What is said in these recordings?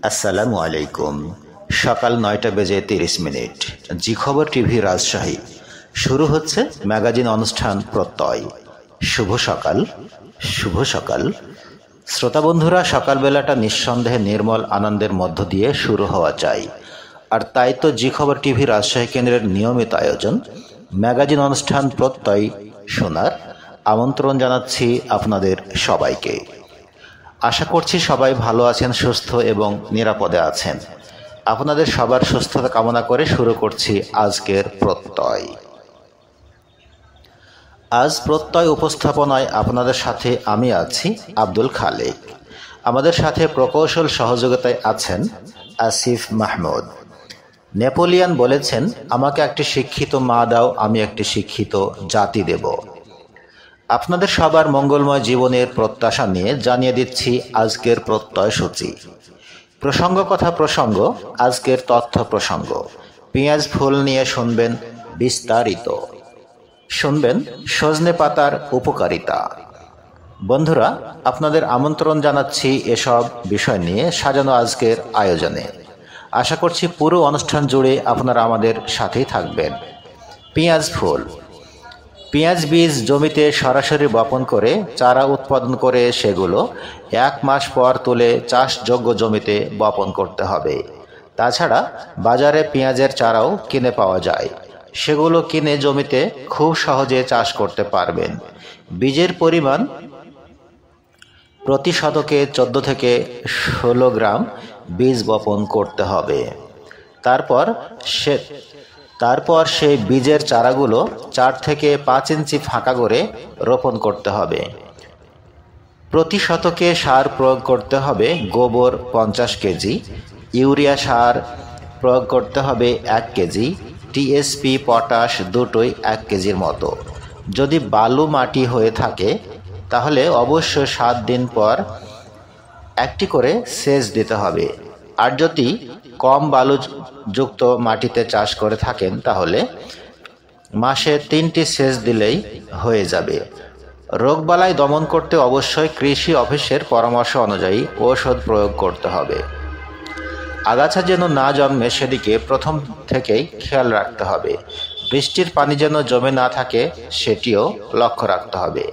আসসালামু আলাইকুম। সকাল ৯টা বেজে ৩০ মিনিট। জি খবর টিভি রাজশাহী। শুরু হচ্ছে ম্যাগাজিন অনুষ্ঠান প্রত্যয়। শুভ সকাল, শুভ সকাল। শ্রোতা বন্ধুরা, সকালবেলাটা নিঃসন্দেহে নির্মল আনন্দের মধ্য দিয়ে শুরু হওয়া চাই। আর তাই তো জি খবর টিভি রাজশাহী কেন্দ্রের নিয়মিত আয়োজন ম্যাগাজিন অনুষ্ঠান প্রত্যয় শোনার আমন্ত্রণ জানাচ্ছি আপনাদের সবাইকে। আশা করছি সবাই ভালো আছেন, সুস্থ এবং নিরাপদে আছেন। আপনাদের সবার সুস্থতা কামনা করে শুরু করছি আজকের প্রত্যয়। আজ প্রত্যয় উপস্থাপনায় আপনাদের সাথে আমি আছি আব্দুল খালেক। আমাদের সাথে প্রকৌশল সহযোগিতায় আছেন আসিফ মাহমুদ। নেপোলিয়ান বলেছেন, আমাকে একটি শিক্ষিত মা দাও, আমি একটি শিক্ষিত জাতি দেব। আপনাদের সবার মঙ্গলময় জীবনের প্রত্যাশা নিয়ে জানিয়ে দিচ্ছি আজকের প্রত্যয় সূচি। প্রসঙ্গ কথা প্রসঙ্গ, আজকের তথ্য প্রসঙ্গ। পেঁয়াজ ফুল নিয়ে শুনবেন বিস্তারিত। শুনবেন সজনে পাতার উপকারিতা। বন্ধুরা, আপনাদের আমন্ত্রণ জানাচ্ছি এসব বিষয় নিয়ে সাজানো আজকের আয়োজনে। আশা করছি পুরো অনুষ্ঠান জুড়ে আপনারা আমাদের সাথেই থাকবেন। পেঁয়াজ ফুল। পেঁয়াজ বীজ জমিতে সরাসরি বপন করে চারা উৎপাদন করে সেগুলো 1 মাস পর তুলে চাষযোগ্য জমিতে বপন করতে হবে। তাছাড়া বাজারে পেঁয়াজের চারাও কিনে পাওয়া যায়। সেগুলো কিনে জমিতে খুব সহজে চাষ করতে পারবেন। বীজের পরিমাণ প্রতি শতকে 14 থেকে 16 গ্রাম বীজ বপন করতে হবে। তারপর সেই বীজের চারাগুলো 4 থেকে 5 ইঞ্চি ফাঁকা করে রোপণ করতে হবে। প্রতি শতকে সার প্রয়োগ করতে হবে গোবর 50 কেজি, ইউরিয়া সার প্রয়োগ করতে হবে 1 কেজি, টিএসপি পটাশ দুটোই 1 কেজির মতো। যদি বালু মাটি হয়ে থাকে তাহলে অবশ্যই 7 দিন পর একটি করে সেচ দিতে হবে। আর যদি কম বালুযুক্ত মাটিতে চাষ করে থাকেন তাহলে মাসে 3টি সেচ দিলেই হয়ে যাবে। রোগবালাই দমন করতে অবশ্যই কৃষি অফিসের পরামর্শ অনুযায়ী ঔষধ প্রয়োগ করতে হবে। আগাছা যেন না জন্মে সেদিকে প্রথম থেকেই খেয়াল রাখতে হবে। বৃষ্টির পানি যেন জমে না থাকে সেটিও লক্ষ্য রাখতে হবে।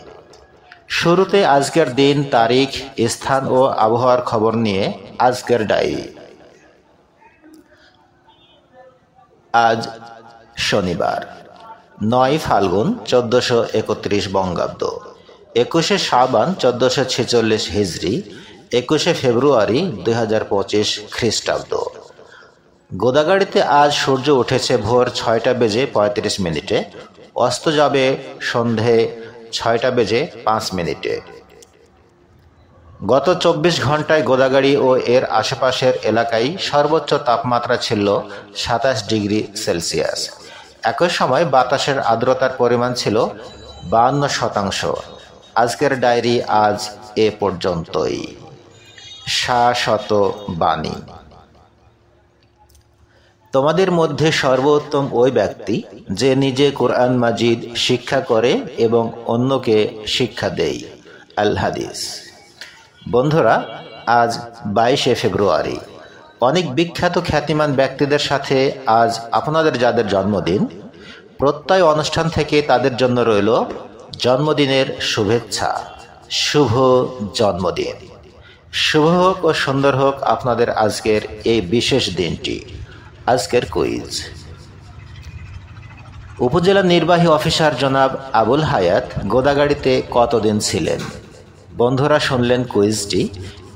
শুরুতে আজকের দিন, তারিখ, স্থান ও আবহাওয়ার খবর নিয়ে আজকের ডায়েরি। আজ শনিবার, 9 ফাল্গুন 1431 বঙ্গাব্দ, 21 শাবান 1446 হিজরি, 21 ফেব্রুয়ারি 2025 খ্রিস্টাব্দ। গোদাগাড়িতে আজ সূর্য উঠেছে ভোর 6টা বেজে 35 মিনিটে, অস্ত যাবে সন্ধে 6টা বেজে 5 মিনিটে। গত 24 ঘন্টায় গোদাগাড়ি ও এর আশেপাশের এলাকায় সর্বোচ্চ তাপমাত্রা ছিল 27 ডিগ্রি সেলসিয়াস। একই সময় বাতাসের আর্দ্রতার পরিমাণ ছিল 52%। আজকের ডায়েরি আজ এ পর্যন্তই। শাশ্বত বাণী। তোমাদের মধ্যে সর্বোত্তম ওই ব্যক্তি যে নিজে কোরআন মাজিদ শিক্ষা করে এবং অন্যকে শিক্ষা দেয়। আল হাদিস। বন্ধুরা, আজ 22 ফেব্রুয়ারি। অনেক বিখ্যাত খ্যাতিমান ব্যক্তিদের সাথে আজ আপনাদের যাদের জন্মদিন, প্রত্যয় অনুষ্ঠান থেকে তাদের জন্য রইল জন্মদিনের শুভেচ্ছা। শুভ জন্মদিন। শুভ হোক ও সুন্দর হোক আপনাদের আজকের এই বিশেষ দিনটি। আজকের কুইজ। উপজেলা নির্বাহী অফিসার জনাব আবুল হায়াত গোদাগাড়িতে কতদিন ছিলেন? বন্ধুরা, শুনলেন কুইজটি।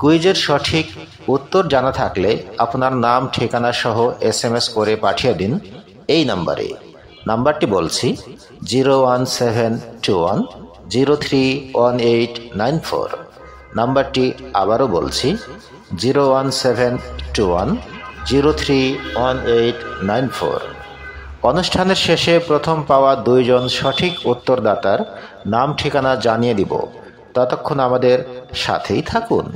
কুইজের সঠিক উত্তর জানা থাকলে আপনার নাম, ঠিকানা সহ SMS করে পাঠিয়ে দিন এই নাম্বারে। নাম্বারটি বলছি 01721031894। নাম্বারটি আবারও বলছি 01721031894। অনুষ্ঠানের শেষে প্রথম পাওয়া 2 জন সঠিক উত্তরদাতার নাম ঠিকানা জানিয়ে দিব। ততক্ষণ আমাদের সাথেই থাকুন।